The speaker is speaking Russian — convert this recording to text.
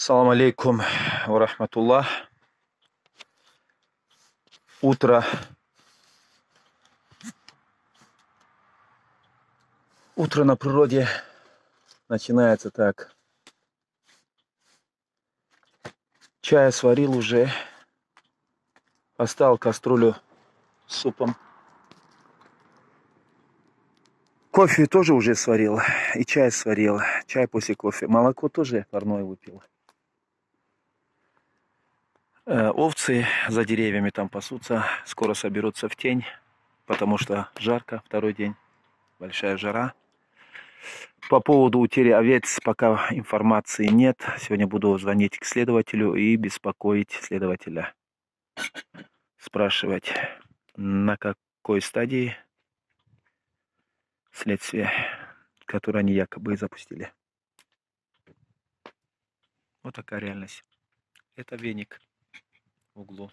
Салам алейкум ва рахматуллах. Утро. Утро на природе начинается так. Чай сварил уже. Поставил кастрюлю с супом. Кофе тоже уже сварил. И чай сварил. Чай после кофе. Молоко тоже парное выпил. Овцы за деревьями там пасутся. Скоро соберутся в тень. Потому что жарко. Второй день. Большая жара. По поводу утери овец пока информации нет. Сегодня буду звонить к следователю и беспокоить следователя. Спрашивать, на какой стадии следствия, которое они якобы запустили. Вот такая реальность. Это веник в углу.